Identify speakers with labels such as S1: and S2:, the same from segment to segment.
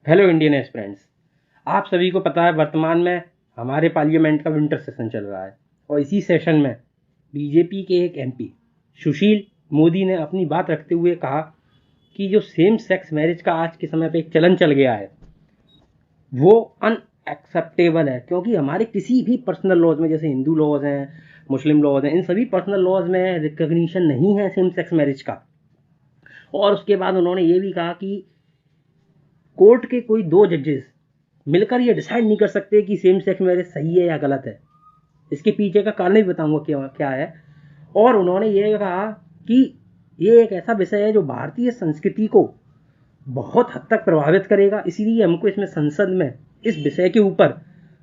S1: Hello Indian aspirants. आप सभी को पता है वर्तमान में हमारे पार्लियामेंट का विंटर सेशन चल रहा है और इसी सेशन में बीजेपी के एक एमपी सुशील मोदी ने अपनी बात रखते हुए कहा कि जो सेम सेक्स मैरिज का आज के समय पे एक चलन चल गया है वो अनएक्सेप्टेबल है, क्योंकि हमारे किसी भी पर्सनल लॉज में, जैसे हिंदू लॉज हैं, मुस्लिम लॉज हैं, इन सभी पर्सनल लॉज में रिकग्निशन नहीं है सेम सेक्स मैरिज का। और उसके बाद उन्होंने ये भी कहा कि कोर्ट के कोई दो जजेस मिलकर ये डिसाइड नहीं कर सकते कि सेम सेक्स मैरिज सही है या गलत है। इसके पीछे का कारण भी बताऊंगा क्या क्या है। और उन्होंने ये कहा कि ये एक ऐसा विषय है जो भारतीय संस्कृति को बहुत हद तक प्रभावित करेगा, इसीलिए हमको इसमें संसद में इस विषय के ऊपर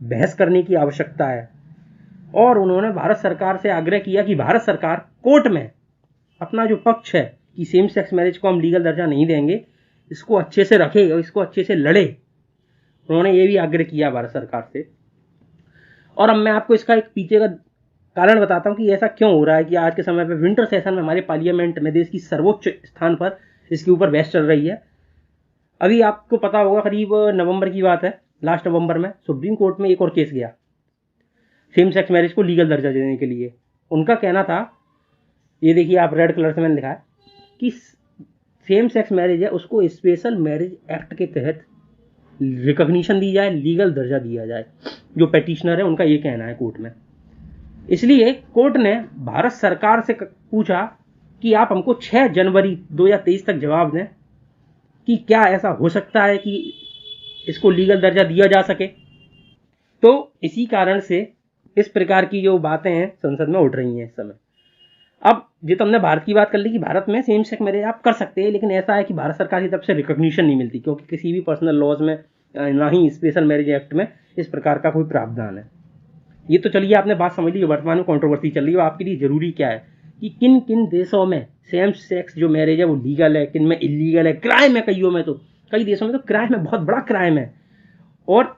S1: बहस करने की आवश्यकता है। और उन्होंने भारत सरकार से आग्रह किया कि भारत सरकार कोर्ट में अपना जो पक्ष है कि सेम सेक्स मैरिज को हम लीगल दर्जा नहीं देंगे, इसको अच्छे से रखे और इसको अच्छे से लड़े। उन्होंने ये भी आग्रह किया भारत सरकार से। और अब मैं आपको इसका एक पीछे का कारण बताता हूँ कि ऐसा क्यों हो रहा है कि आज के समय पे विंटर सेशन में हमारे पार्लियामेंट में देश की सर्वोच्च स्थान पर इसके ऊपर बहस चल रही है। अभी आपको पता होगा, करीब नवंबर की बात है, लास्ट नवंबर में सुप्रीम कोर्ट में एक और केस गया सेम सेक्स मैरिज को लीगल दर्जा देने के लिए। उनका कहना था, ये देखिए आप रेड कलर से मैंने लिखा है, कि सेम सेक्स मैरिज है उसको स्पेशल मैरिज एक्ट के तहत रिकॉग्निशन दी जाए, लीगल दर्जा दिया जाए। जो पेटिशनर है उनका ये कहना है कोर्ट में। इसलिए कोर्ट ने भारत सरकार से पूछा कि आप हमको 6 जनवरी 2023 तक जवाब दें कि क्या ऐसा हो सकता है कि इसको लीगल दर्जा दिया जा सके। तो इसी कारण से इस प्रकार की जो बातें हैं संसद में उठ रही हैं इस समय। अब जो तुमने भारत की बात कर ली कि भारत में सेम सेक्स मैरिज आप कर सकते हैं, लेकिन ऐसा है कि भारत सरकार की तरफ से रिकॉग्निशन नहीं मिलती, क्योंकि किसी भी पर्सनल लॉज में ना ही स्पेशल मैरिज एक्ट में इस प्रकार का कोई प्रावधान है। ये तो चलिए आपने बात समझ ली, वर्तमान में कंट्रोवर्सी चल रही है। आपके लिए जरूरी क्या है कि किन किन देशों में सेम सेक्स जो मैरिज है वो लीगल है, किन में इलीगल है, क्राइम है। कईयों में तो, कई देशों में तो क्राइम है, बहुत बड़ा क्राइम है। और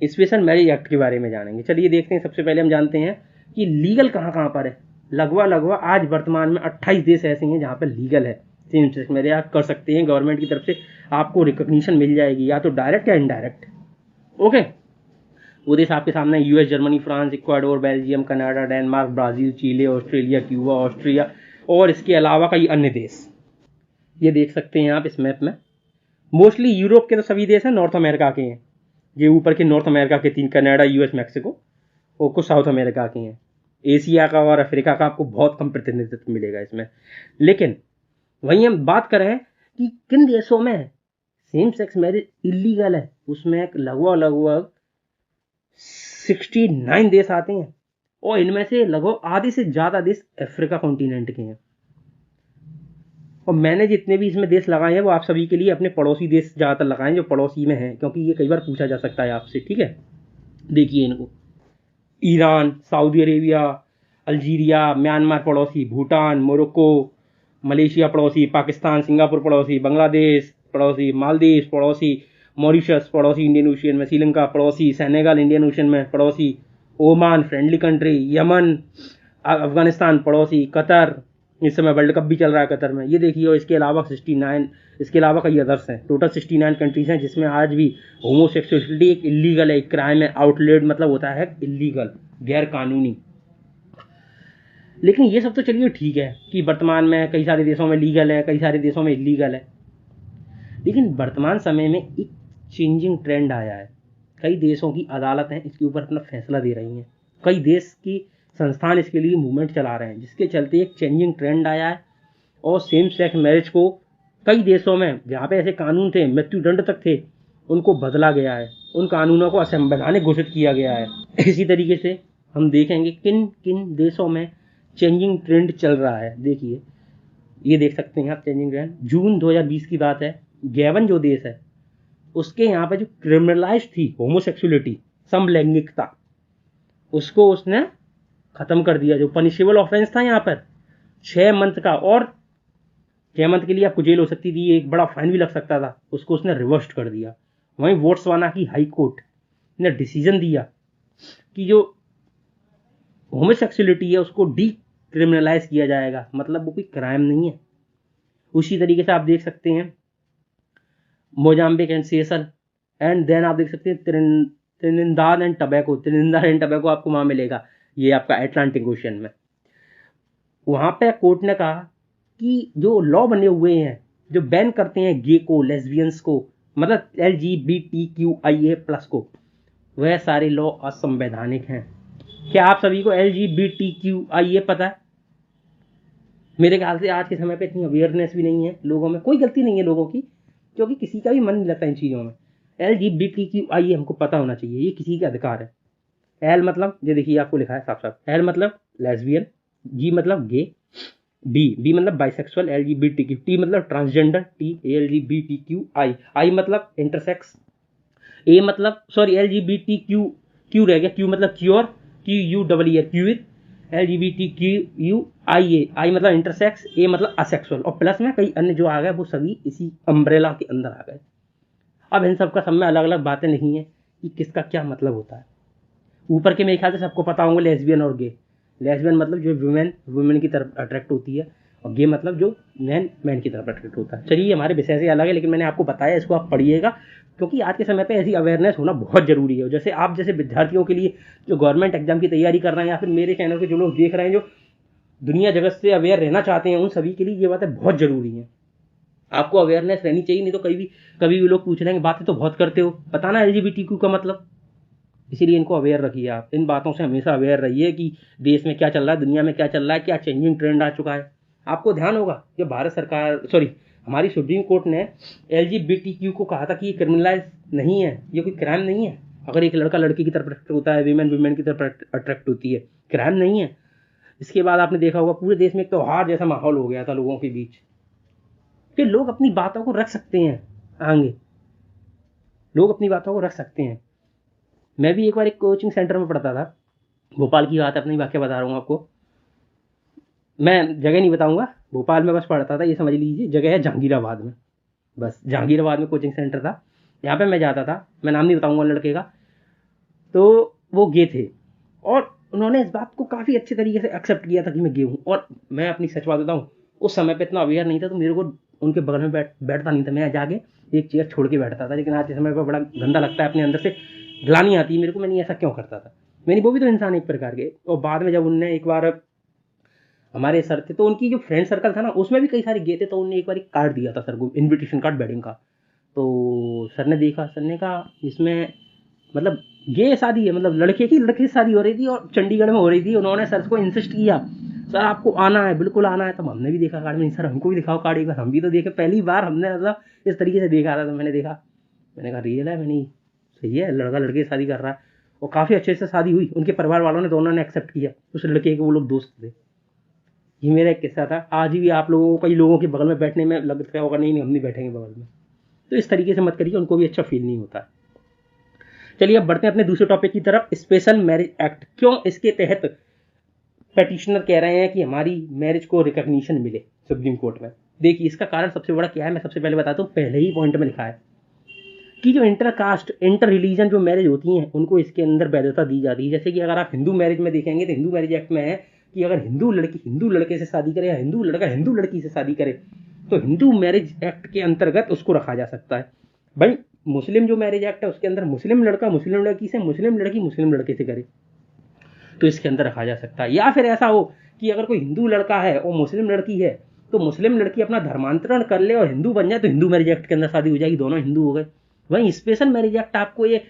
S1: स्पेशल मैरिज एक्ट के बारे में जानेंगे। चलिए देखते हैं। सबसे पहले हम जानते हैं कि लीगल कहाँ कहाँ पर है। लगभग आज वर्तमान में 28 देश ऐसे हैं जहाँ पर लीगल है सेम सेक्स मैरिज आप कर सकते हैं। गवर्नमेंट की तरफ से आपको रिकॉग्निशन मिल जाएगी, या तो डायरेक्ट या इनडायरेक्ट। ओके, वो देश आपके सामने US, Germany, France, Ecuador, Belgium, Canada, Denmark, Brazil, Chile, Australia, Cuba, Austria और इसके अलावा कई अन्य देश। ये देख सकते हैं आप इस मैप में। मोस्टली यूरोप के तो सभी देश हैं, नॉर्थ अमेरिका के हैं। ये ऊपर के नॉर्थ अमेरिका के 3, कनाडा, यूएस, मैक्सिको, और कुछ साउथ अमेरिका के हैं। एशिया का और अफ्रीका का आपको बहुत कम प्रतिनिधित्व मिलेगा इसमें। लेकिन वहीं हम बात करें कि किन देशों में सेम सेक्स मैरिज इलीगल है, उसमें लगभग 69 देश आते हैं, और इनमें से लगभग आधे से ज्यादा देश अफ्रीका कॉन्टिनेंट के हैं। और मैंने जितने भी इसमें देश लगाए हैं वो आप सभी के लिए अपने पड़ोसी देश ज़्यादातर लगाए हैं, जो पड़ोसी में हैं, क्योंकि ये कई बार पूछा जा सकता है आपसे। ठीक है, देखिए इनको। Iran, Saudi Arabia, Algeria, Myanmar पड़ोसी, भूटान, मोरक्को, मलेशिया पड़ोसी, पाकिस्तान, सिंगापुर पड़ोसी, बांग्लादेश पड़ोसी, मालदीव पड़ोसी, मॉरिशस पड़ोसी इंडियन ओशियन में, श्रीलंका पड़ोसी, सेनेगल इंडियन ओशियन में पड़ोसी, Oman friendly country, Yemen, Afghanistan पड़ोसी, कतर, इस समय वर्ल्ड कप भी चल रहा है कतर में। ये देखिए, और इसके अलावा 69, इसके अलावा कई अदर्स हैं। टोटल 69 कंट्रीज हैं जिसमें आज भी होमोसेक्सुअलिटी एक इलीगल है, एक क्राइम है। आउटलेट मतलब होता है इलीगल, गैर कानूनी। लेकिन ये सब तो चलिए ठीक है कि वर्तमान में कई सारे देशों में लीगल है, कई सारे देशों में इलीगल है। लेकिन वर्तमान समय में एक चेंजिंग ट्रेंड आया है। कई देशों की अदालतें इसके ऊपर अपना फैसला दे रही हैं, कई देश की संस्थान इसके लिए मूवमेंट चला रहे हैं, जिसके चलते एक चेंजिंग ट्रेंड आया है। और सेम सेक्स मैरिज को कई देशों में जहाँ पे ऐसे कानून थे, मृत्युदंड तक थे, उनको बदला गया है, उन कानूनों को असंवैधानिक घोषित किया गया है। इसी तरीके से हम देखेंगे किन किन देशों में चेंजिंग ट्रेंड चल रहा है। देखिए, ये देख सकते हैं आप चेंजिंग ट्रेंड। जून 2020 की बात है, गैबन जो देश है उसके यहाँ पे जो क्रिमिनलाइज थी होमोसेक्सुअलिटी, समलैंगिकता, उसको उसने खत्म कर दिया। जो पनिशेबल ऑफेंस था यहाँ पर 6 मंथ का, और 6 मंथ के लिए आपको जेल हो सकती थी, एक बड़ा फाइन भी लग सकता था, उसको उसने रिवर्स कर दिया। वहीं बोट्सवाना की हाई कोर्ट ने डिसीजन दिया कि जो होमोसेक्सुअलिटी है उसको डी क्रिमिनलाइज किया जाएगा, मतलब वो कोई क्राइम नहीं है। उसी तरीके से आप देख सकते हैं Mozambique and Seychelles, and then आप देख सकते हैं त्रिनिदाद एंड टबैको आपको वहाँ मिलेगा, ये आपका अटलांटिक ओशन में। वहाँ पे कोर्ट ने कहा कि जो लॉ बने हुए हैं जो बैन करते हैं गे को, लेस्बियंस को, मतलब LGBTQIA+ को, वह सारे लॉ असंवैधानिक हैं। क्या आप सभी को LGBTQIA पता है? मेरे ख्याल से आज के समय पे इतनी अवेयरनेस भी नहीं है लोगों में, कोई गलती नहीं है लोगों की, क्योंकि किसी का भी मन नहीं लगता इन चीज़ों में। LGBTQIA हमको पता होना चाहिए, ये किसी का अधिकार है। एल मतलब, ये देखिए आपको लिखा है साफ साफ, एल मतलब लेस्बियन, G मतलब गे, बी मतलब बाइसेक्सुअल, LGBTQ, T मतलब ट्रांसजेंडर, LGBTQI, I मतलब इंटरसेक्स, ए मतलब सॉरी LGBTQ रह गया, Q मतलब क्योर, QUER, LGBTQIA, I मतलब इंटरसेक्स, ए मतलब असेक्सुअल, और प्लस में कई अन्य जो आ गए वो सभी इसी अम्ब्रेला के अंदर आ गए। अब इन सब का सब में अलग अलग बातें नहीं है कि किसका क्या मतलब होता है। ऊपर के मेरे ख्याल से सबको पता होंगे लेस्बियन और गे। लेस्बियन मतलब जो वुमेन की तरफ अट्रैक्ट होती है, और गे मतलब जो मैन की तरफ अट्रैक्ट होता है। चलिए हमारे विषय से अलग है, लेकिन मैंने आपको बताया, इसको आप पढ़िएगा, क्योंकि आज के समय पे ऐसी अवेयरनेस होना बहुत ज़रूरी है। जैसे आप जैसे विद्यार्थियों के लिए जो गवर्नमेंट एग्जाम की तैयारी कर रहे हैं, या फिर मेरे चैनल के जो लोग देख रहे हैं जो दुनिया जगत से अवेयर रहना चाहते हैं, उन सभी के लिए ये बातें बहुत ज़रूरी हैं। आपको अवेयरनेस रहनी चाहिए, नहीं तो कभी भी लोग पूछ लेंगे बातें तो बहुत करते हो, बताना LGBTQ का मतलब। इसीलिए इनको अवेयर रखिए, आप इन बातों से हमेशा अवेयर रहिए कि देश में क्या चल रहा है, दुनिया में क्या चल रहा है, क्या चेंजिंग ट्रेंड आ चुका है। आपको ध्यान होगा जब भारत सरकार हमारी सुप्रीम कोर्ट ने LGBTQ को कहा था कि ये क्रिमिनलाइज नहीं है, ये कोई क्राइम नहीं है। अगर एक लड़का लड़की की तरफ अट्रैक्ट होता है, विमेन की तरफ अट्रैक्ट होती है, क्राइम नहीं है। इसके बाद आपने देखा होगा पूरे देश में एक त्योहार जैसा माहौल हो गया था लोगों के बीच, कि लोग अपनी बातों को रख सकते हैं आगे, लोग अपनी बातों को रख सकते हैं। मैं भी एक बार एक कोचिंग सेंटर में पढ़ता था, भोपाल की बात है, अपनी वाक्य बता रहा हूँ आपको, मैं जगह नहीं बताऊंगा, भोपाल में बस पढ़ता था, ये समझ लीजिए जगह है जहांगीराबाद में, बस जहांगीराबाद में कोचिंग सेंटर था, यहाँ पे मैं जाता था, मैं नाम नहीं बताऊंगा लड़के का। तो वो गे थे और उन्होंने इस बात को काफ़ी अच्छे तरीके से एक्सेप्ट किया था कि मैं गे हूँ। और मैं अपनी सच बात बताऊँ, उस समय पे इतना अवेयर नहीं था, तो मेरे को उनके बगल में बैठता नहीं था, मैं जाके एक चेयर छोड़ के बैठता था। लेकिन आज के समय पर बड़ा गंदा लगता है, अपने अंदर से ग्लानि आती है मेरे को, मैंने ऐसा क्यों करता था। मैंने वो भी तो इंसान एक प्रकार के। और बाद में जब उनने एक बार, हमारे सर थे तो उनकी जो फ्रेंड सर्कल था ना, उसमें भी कई सारे गे थे, तो उन्होंने एक बार एक कार्ड दिया था सर को, इन्विटेशन कार्ड वेडिंग का। तो सर ने देखा, सर ने कहा इसमें मतलब ये शादी है, मतलब लड़के से शादी हो रही थी और चंडीगढ़ में हो रही थी। उन्होंने सर को इंसिस्ट किया, सर आपको आना है, बिल्कुल आना है। तब हमने भी देखा कार्ड में, सर हमको भी दिखाओ कार्ड एक बार, हम भी तो देखे, पहली बार हमने मतलब इस तरीके से देखा था। तो मैंने देखा, मैंने कहा रियल है, मैंने सही है, लड़का लड़के से शादी कर रहा है। और काफ़ी अच्छे से शादी हुई, उनके परिवार वालों ने, दोनों ने एक्सेप्ट किया, उस लड़के के वो लोग दोस्त थे। ये मेरा एक किस्सा था। आज भी आप लोगों को कई लोगों के बगल में बैठने में लगता होगा नहीं हम नहीं बैठेंगे बगल में, तो इस तरीके से मत करिए, उनको भी अच्छा फील नहीं होता। चलिए अब बढ़ते हैं अपने दूसरे टॉपिक की तरफ, स्पेशल मैरिज एक्ट। क्यों इसके तहत पेटिशनर कह रहे हैं कि हमारी मैरिज को रिकॉग्निशन मिले सुप्रीम कोर्ट में? देखिए इसका कारण सबसे बड़ा क्या है, मैं सबसे पहले बताता हूँ, पहले ही पॉइंट में लिखा है कि जो इंटरकास्ट, इंटर रिलीजन जो मैरिज होती हैं, उनको इसके अंदर वैधता दी जाती है। जैसे कि अगर आप हिंदू मैरिज में देखेंगे तो हिंदू मैरिज एक्ट में है कि अगर हिंदू लड़की हिंदू लड़के से शादी करे, या हिंदू लड़का हिंदू लड़की से शादी करे, तो हिंदू मैरिज एक्ट के अंतर्गत उसको रखा जा सकता है। भाई मुस्लिम जो मैरिज एक्ट है उसके अंदर मुस्लिम लड़का मुस्लिम लड़की से, मुस्लिम लड़की मुस्लिम लड़के से करे, तो इसके अंदर रखा जा सकता है। या फिर ऐसा हो कि अगर कोई हिंदू लड़का है और मुस्लिम लड़की है, तो मुस्लिम लड़की अपना धर्मांतरण कर ले और हिंदू बन जाए, तो हिंदू मैरिज एक्ट के अंदर शादी हो जाएगी, दोनों हिंदू हो गए। वहीं स्पेशल मैरिज एक्ट आपको ये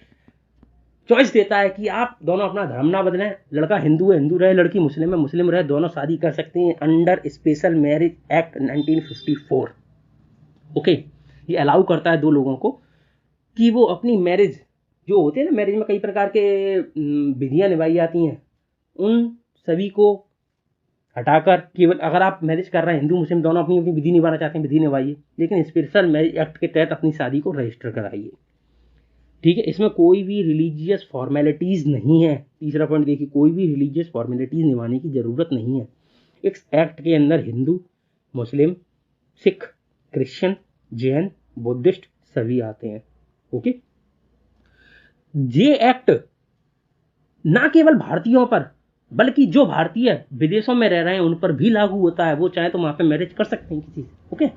S1: चॉइस देता है कि आप दोनों अपना धर्म ना बदलें, लड़का हिंदू है हिंदू रहे, लड़की मुस्लिम है मुस्लिम रहे, दोनों शादी कर सकते हैं under special marriage act 1954। Okay, ये अलाउ करता है दो लोगों को कि वो अपनी मैरिज, जो होते हैं ना मैरिज में कई प्रकार के विधियां निभाई जाती हैं, उन सभी को हटाकर केवल अगर आप मैरिज कर रहे हैं, हिंदू मुस्लिम दोनों अपनी अपनी विधि निभाना चाहते हैं, विधि निभाइए, लेकिन स्पेशल मैरिज एक्ट के तहत अपनी शादी को रजिस्टर कराइए। ठीक है, इसमें कोई भी रिलीजियस फॉर्मेलिटीज़ नहीं है। तीसरा पॉइंट देखिए, कोई भी रिलीजियस फॉर्मेलिटीज़ निभाने की ज़रूरत नहीं है। इस एक्ट के अंदर हिंदू, मुस्लिम, सिख, क्रिश्चियन, जैन, बुद्धिस्ट सभी आते हैं। ओके, ये एक्ट ना केवल भारतीयों पर, बल्कि जो भारतीय विदेशों में रह रहे हैं उन पर भी लागू होता है। वो चाहे तो वहां पे मैरिज कर सकते हैं किसी से। ओके,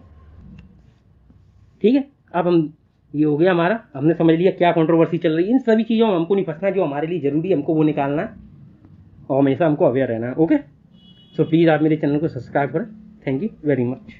S1: ठीक है। अब हम ये हो गया हमारा, हमने समझ लिया क्या कंट्रोवर्सी चल रही है। इन सभी चीज़ों में हमको नहीं फंसना, जो हमारे लिए ज़रूरी है हमको वो निकालना है और हमेशा हमको अवेयर रहना है। ओके, सो प्लीज़ आप मेरे चैनल को सब्सक्राइब करें। Thank you very much.